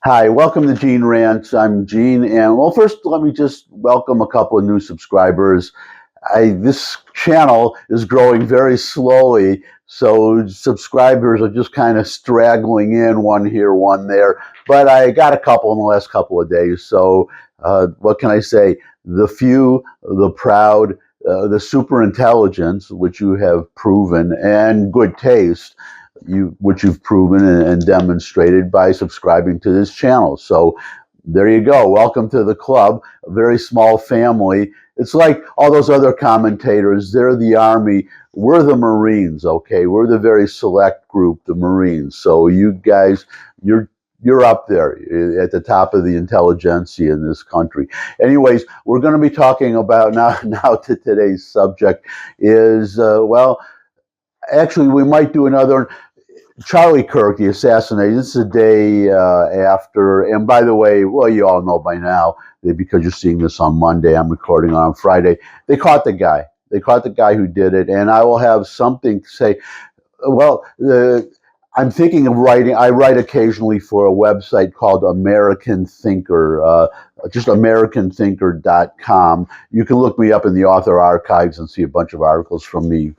Hi, welcome to Gene Rants. I'm Gene, and well, first let me just welcome a couple of new subscribers. This channel is growing very slowly, so subscribers are just kind of straggling in, one here, one there. But I got a couple in the last couple of days, so what can I say? The few, the proud, the super intelligence, which you have proven, and good taste, which you've proven and demonstrated by subscribing to this channel. So there you go. Welcome to the club, a very small family. It's like all those other commentators. They're the Army. We're the Marines, okay? We're the very select group, the Marines. So you guys, you're up there at the top of the intelligentsia in this country. Anyways, we're going to be talking about now to today's subject is, well, actually, we might do another. Charlie Kirk, the assassination. This is a day after, and by the way, well, you all know by now, because you're seeing this on Monday, I'm recording on Friday, they caught the guy. They caught the guy who did it, and I will have something to say. Well, I'm thinking of writing. I write occasionally for a website called American Thinker, just AmericanThinker.com. You can look me up in the author archives and see a bunch of articles from me.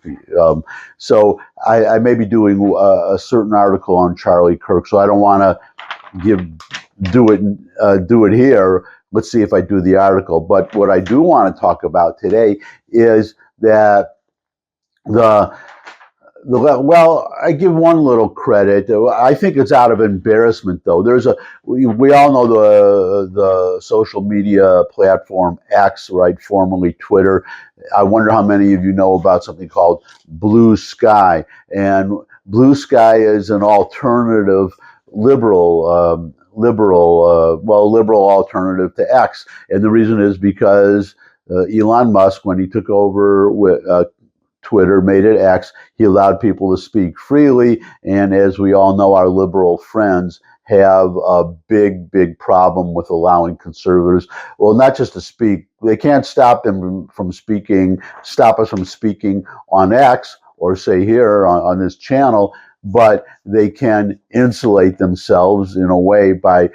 So I may be doing a certain article on Charlie Kirk. So I don't want to do it here. Let's see if I do the article. But what I do want to talk about today is that well, I give one little credit. I think it's out of embarrassment, though. We all know the social media platform X, right, formerly Twitter. I wonder how many of you know about something called Blue Sky. And Blue Sky is an alternative liberal alternative to X. And the reason is because Elon Musk, when he took over with Twitter, made it X, he allowed people to speak freely. And as we all know, our liberal friends have a big problem with allowing conservatives, well, not just to speak. They can't stop them from speaking, stop us from speaking on X or say here on this channel, but they can insulate themselves in a way by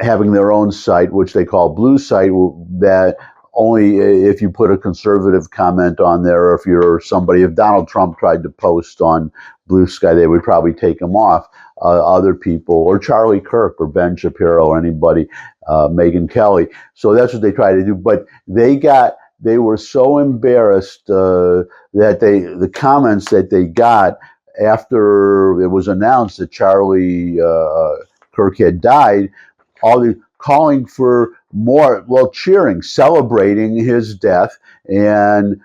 having their own site, which they call Blue Site, that only if you put a conservative comment on there, or if Donald Trump tried to post on Blue Sky, they would probably take him off. Other people, or Charlie Kirk, or Ben Shapiro, or anybody, Megyn Kelly. So that's what they try to do. But they were so embarrassed that the comments that they got after it was announced that Charlie Kirk had died, all the calling for more, well, cheering, celebrating his death, and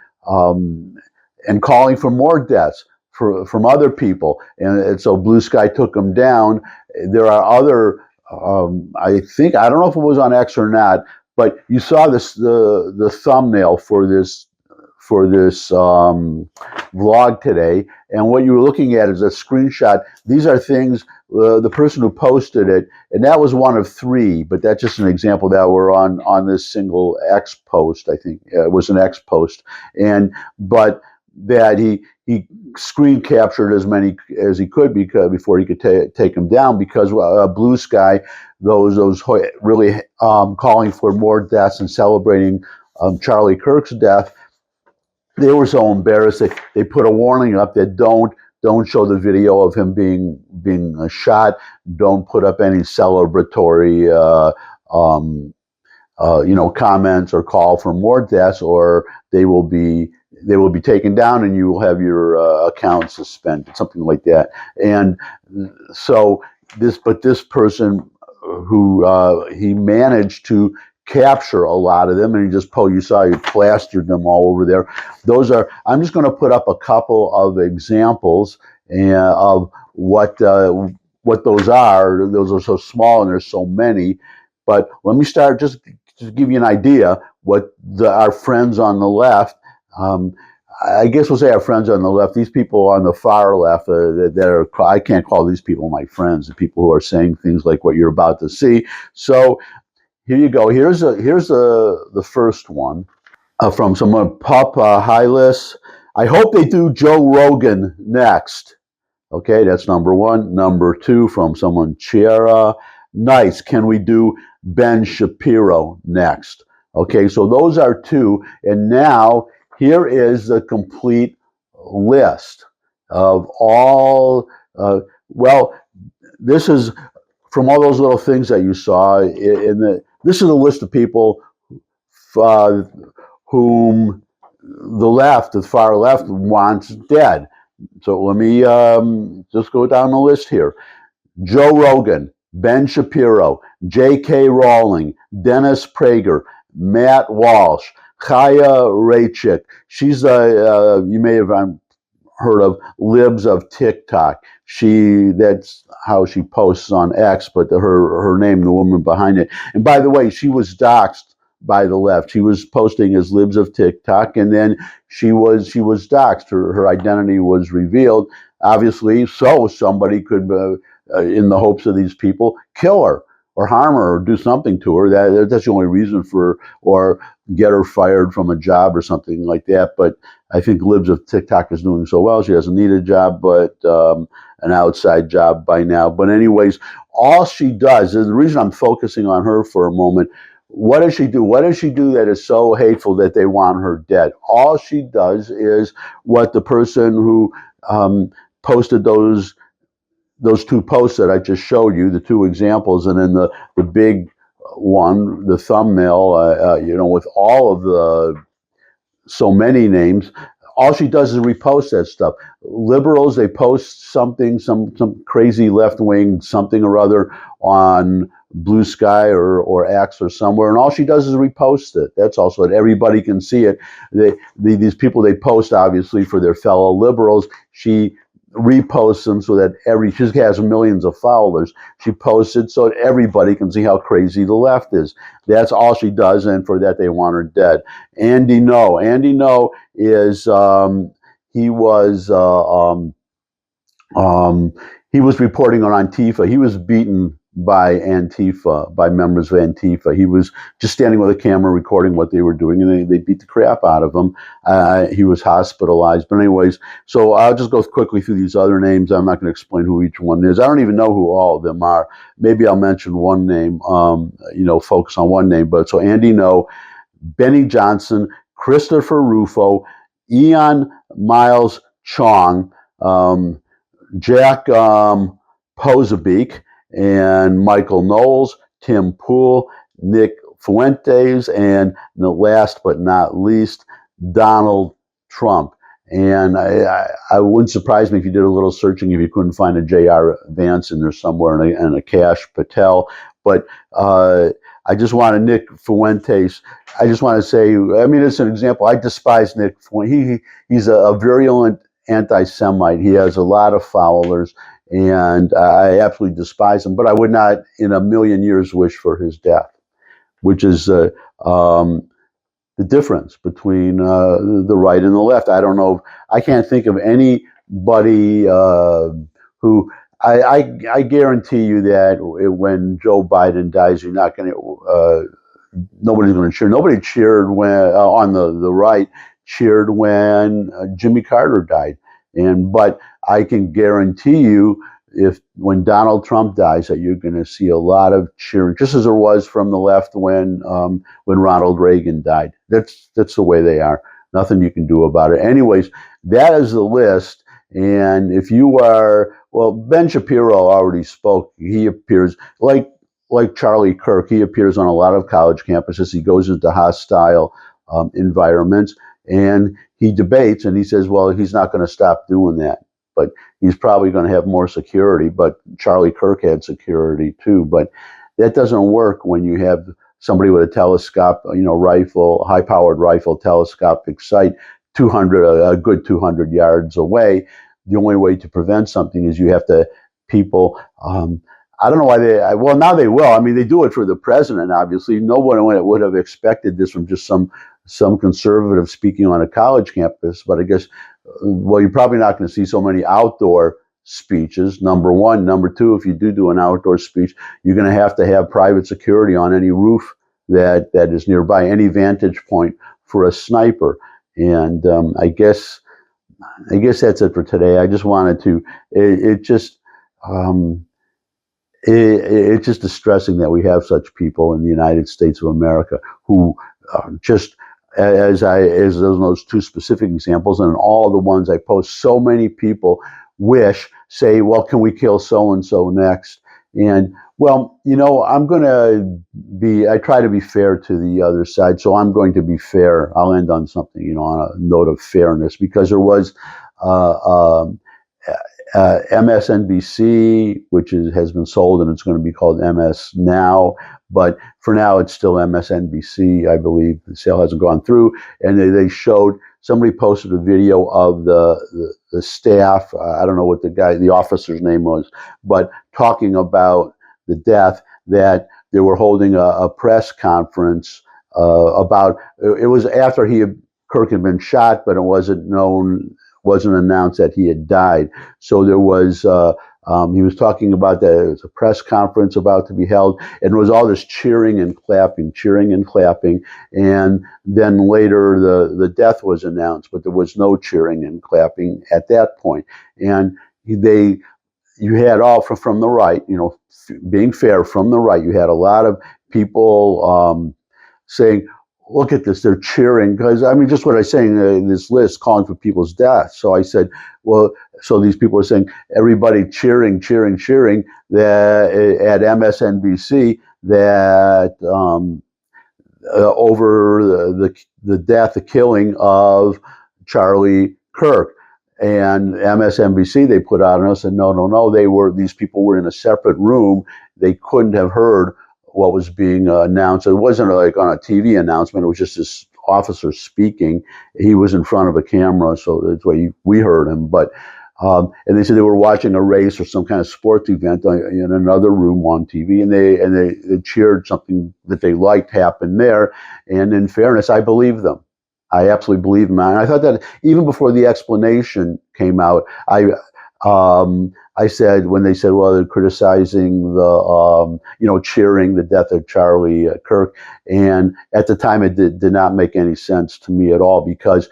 calling for more deaths from other people. And so Blue Sky took him down. There are other, I don't know if it was on X or not, but you saw the thumbnail for this vlog today, and what you were looking at is a screenshot. These are things, the person who posted it, and that was one of three, but that's just an example that were on this single X post. I think it was an X post, but that he screen captured as many as he could before he could take him down, because Blue Sky, those really calling for more deaths and celebrating Charlie Kirk's death, they were so embarrassed that they put a warning up that don't show the video of him being shot. Don't put up any celebratory comments or call for more deaths, or they will be taken down and you will have your account suspended, something like that. And so this person who he managed to capture a lot of them, and you saw he plastered them all over there. I'm just going to put up a couple of examples of what those are. Those are so small and there's so many. But let me start just to give you an idea what our friends on the left, I guess we'll say our friends on the left, these people on the far left I can't call these people my friends, the people who are saying things like what you're about to see. So here you go. Here's the first one from someone, Pup Hylas. I hope they do Joe Rogan next. Okay, that's number one. Number two, from someone, Chiara. Nice. Can we do Ben Shapiro next? Okay, so those are two. And now here is the complete list of all, well, this is from all those little things that you saw this is a list of people uh, whom the far left wants dead. So let me just go down the list here. Joe Rogan, Ben Shapiro, J.K. Rowling, Dennis Prager, Matt Walsh, Chaya Raichik. She's you may have heard of Libs of TikTok. That's how she posts on X, but her name, the woman behind it. And by the way, she was doxxed by the left. She was posting as Libs of TikTok, and then she was doxxed. Her identity was revealed, obviously, so somebody could, in the hopes of these people, kill her or harm her or do something to her. That's the only reason or get her fired from a job or something like that. But I think Libs of TikTok is doing so well. She doesn't need a job, but an outside job by now. But anyways, all she does is the reason I'm focusing on her for a moment. What does she do? What does she do that is so hateful that they want her dead? All she does is what the person who posted those two posts that I just showed you, the two examples, and then the big one, the thumbnail, with all of the so many names. All she does is repost that stuff. Liberals, they post something, some crazy left wing something or other on Blue Sky or X or somewhere, and all she does is repost it. That's also that everybody can see it. These people they post obviously for their fellow liberals. She reposts them so that she has millions of followers. She posts it so that everybody can see how crazy the left is. That's all she does, and for that they want her dead. Andy Ngo is he was reporting on Antifa. He was beaten by members of Antifa. He was just standing with a camera recording what they were doing, and they beat the crap out of him. He was hospitalized. But anyways, so I'll just go quickly through these other names. I'm not going to explain who each one is. I don't even know who all of them are. Maybe I'll mention one name, focus on one name. But so Andy Ngo, Benny Johnson, Christopher Rufo, Miles Cheong, Jack Posobiec, and Michael Knowles, Tim Pool, Nick Fuentes, and last but not least, Donald Trump. And I wouldn't surprise me if you did a little searching if you couldn't find a J.R. Vance in there somewhere and a Kash Patel. But I just want to Nick Fuentes. I just want to say, I mean, it's an example. I despise Nick Fuentes. He's a virulent anti-Semite. He has a lot of followers, and I absolutely despise him. But I would not, in a million years, wish for his death, which is the difference between the right and the left. I don't know. I can't think of anybody who. I guarantee you that when Joe Biden dies, you're not going to. Nobody's going to cheer. Nobody cheered when on the right cheered when Jimmy Carter died. But I can guarantee you, when Donald Trump dies, that you're going to see a lot of cheering, just as there was from the left when Ronald Reagan died. That's the way they are. Nothing you can do about it. Anyways, that is the list. And if you are, Ben Shapiro already spoke. He appears like Charlie Kirk. He appears on a lot of college campuses. He goes into hostile environments, and he debates, and he says, well, he's not going to stop doing that. But he's probably going to have more security. But Charlie Kirk had security too. But that doesn't work when you have somebody with a telescope, rifle, high-powered rifle, telescopic sight, a good 200 yards away. The only way to prevent something is you have to people. I don't know why now they will. I mean, they do it for the president, obviously. No one would have expected this from just some conservative speaking on a college campus. But I guess, you're probably not going to see so many outdoor speeches, number one. Number two, if you do an outdoor speech, you're going to have private security on any roof that is nearby, any vantage point for a sniper. And I guess that's it for today. I just wanted to, it's just distressing that we have such people in the United States of America who just, as those two specific examples, and all the ones I post, so many people say, well, can we kill so and so next? And well, I try to be fair to the other side, so I'm going to be fair. I'll end on something, on a note of fairness, because there was uh, um, MSNBC, which has been sold, and it's going to be called MS Now. But for now, it's still MSNBC, I believe. The sale hasn't gone through. And they showed, somebody posted a video of the staff. I don't know what the officer's name was, but talking about the death, that they were holding a press conference about, it was after Kirk had been shot, but it wasn't announced that he had died. So there was, he was talking about that there was a press conference about to be held, and it was all this cheering and clapping. And then later the death was announced, but there was no cheering and clapping at that point. And you had all from the right, being fair from the right, you had a lot of people saying, look at this, they're cheering. Because, just what I was saying in this list, calling for people's deaths. So I said, well, so these people are saying, everybody cheering that, at MSNBC, that over the death, the killing of Charlie Kirk. And MSNBC, they put out on us and no, these people were in a separate room. They couldn't have heard what was being announced. It wasn't like on a TV announcement. It was just this officer speaking. He was in front of a camera, so that's why we heard him. But and they said they were watching a race or some kind of sports event in another room on TV, and they cheered something that they liked happened there. And in fairness, I believe them. I absolutely believe them. And I thought that even before the explanation came out, I said, when they said, well, they're criticizing cheering the death of Charlie Kirk. And at the time, it did not make any sense to me at all, because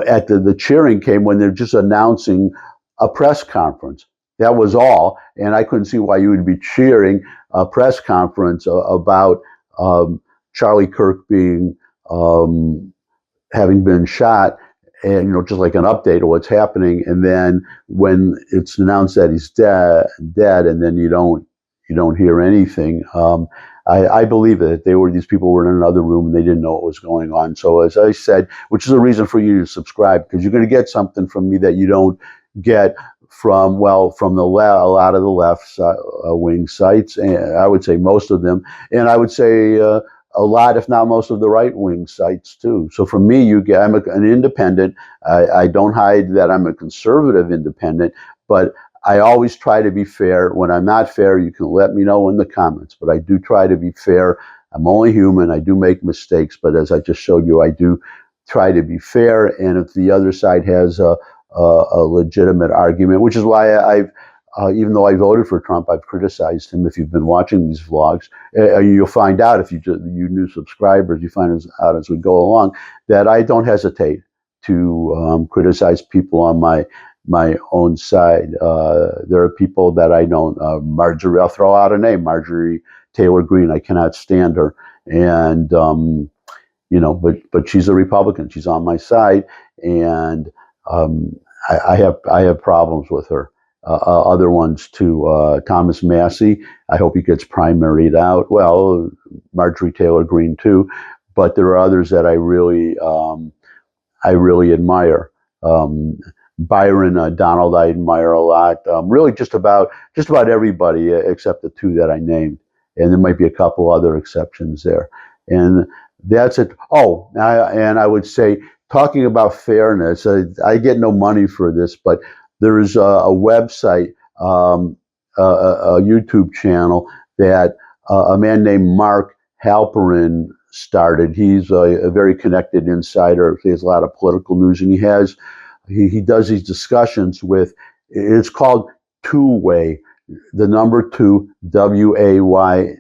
at the cheering came when they're just announcing a press conference. That was all. And I couldn't see why you would be cheering a press conference about Charlie Kirk being having been shot, and just like an update of what's happening. And then when it's announced that he's dead, and then you don't hear anything. I believe that these people were in another room and they didn't know what was going on. So as I said, which is a reason for you to subscribe, because you're going to get something from me that you don't get from a lot of the left wing sites, and I would say most of them, and I would say a lot, if not most, of the right wing sites too. So for me, I'm an independent. I don't hide that I'm a conservative independent, but I always try to be fair. When I'm not fair, you can let me know in the comments, but I do try to be fair. I'm only human. I do make mistakes, but as I just showed you, I do try to be fair. And if the other side has a legitimate argument, which is why even though I voted for Trump, I've criticized him. If you've been watching these vlogs, you'll find out, if you new subscribers, you find out as we go along, that I don't hesitate to criticize people on my own side. There are people that I don't. Marjorie, I'll throw out a name, Marjorie Taylor Greene. I cannot stand her, and but she's a Republican. She's on my side, and I have problems with her. Other ones too. Thomas Massey, I hope he gets primaried out. Well, Marjorie Taylor Greene too, but there are others that I really admire. Byron Donald, I admire a lot. Really, just about everybody except the two that I named, and there might be a couple other exceptions there. And that's it. Oh, and I would say, talking about fairness, I get no money for this, but there is a website, a YouTube channel that a man named Mark Halperin started. He's a very connected insider. He has a lot of political news, and he does these discussions with. It's called Two Way, the number 2 WAY.com.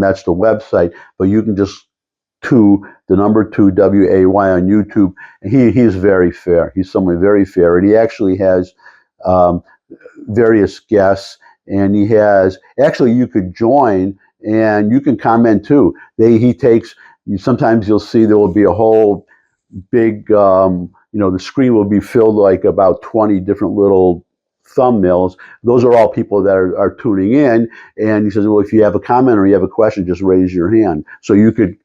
That's the website, but you can just the number 2 WAY on YouTube. He's very fair. He's someone very fair, and he actually has various guests, and he has, actually you could join and you can comment too. He takes, sometimes you'll see there will be a whole big, the screen will be filled like about 20 different little thumbnails. Those are all people that are tuning in. And he says, well, if you have a comment or you have a question, just raise your hand. So you could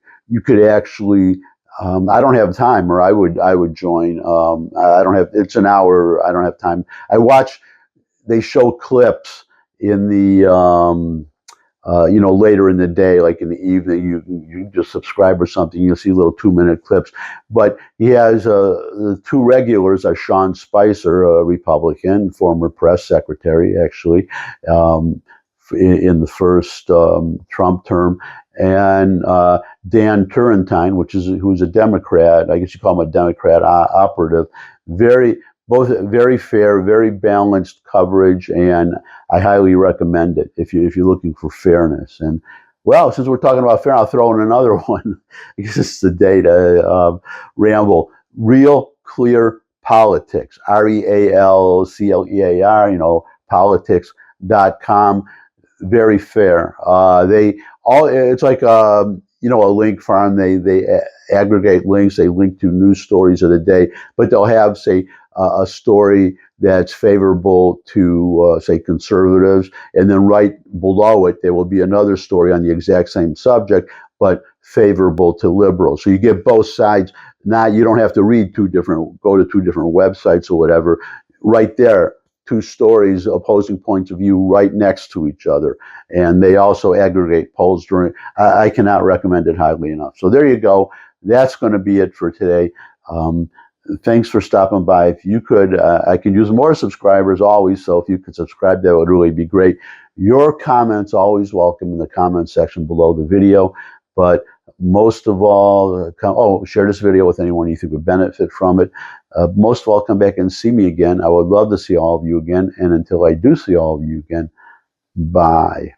actually, I don't have time, or I would join. I don't have, it's an hour. I don't have time. They show clips in the, later in the day, like in the evening, you just subscribe or something, you'll see little 2-minute clips. But he has the two regulars are Sean Spicer, a Republican, former press secretary, actually, in the first Trump term, and Dan Turrentine, who's a Democrat. I guess you call him a Democrat operative. Both very fair, very balanced coverage, and I highly recommend it if you're looking for fairness. And well, since we're talking about fair, I'll throw in another one. I guess it's the day to ramble. Real Clear Politics, REALCLEAR, politics.com. Very fair. It's like a link farm. They aggregate links. They link to news stories of the day, but they'll have, say, a story that's favorable to, say, conservatives, and then right below it, there will be another story on the exact same subject, but favorable to liberals. So you get both sides. Now you don't have to go to two different websites or whatever. Right there, two stories, opposing points of view right next to each other. And they also aggregate polls I cannot recommend it highly enough. So there you go. That's going to be it for today. Thanks for stopping by. If you could, I can use more subscribers always, so if you could subscribe, that would really be great. Your comments always welcome in the comment section below the video, but most of all, share this video with anyone you think would benefit from it. Most of all, come back and see me again. I would love to see all of you again, and until I do see all of you again, bye.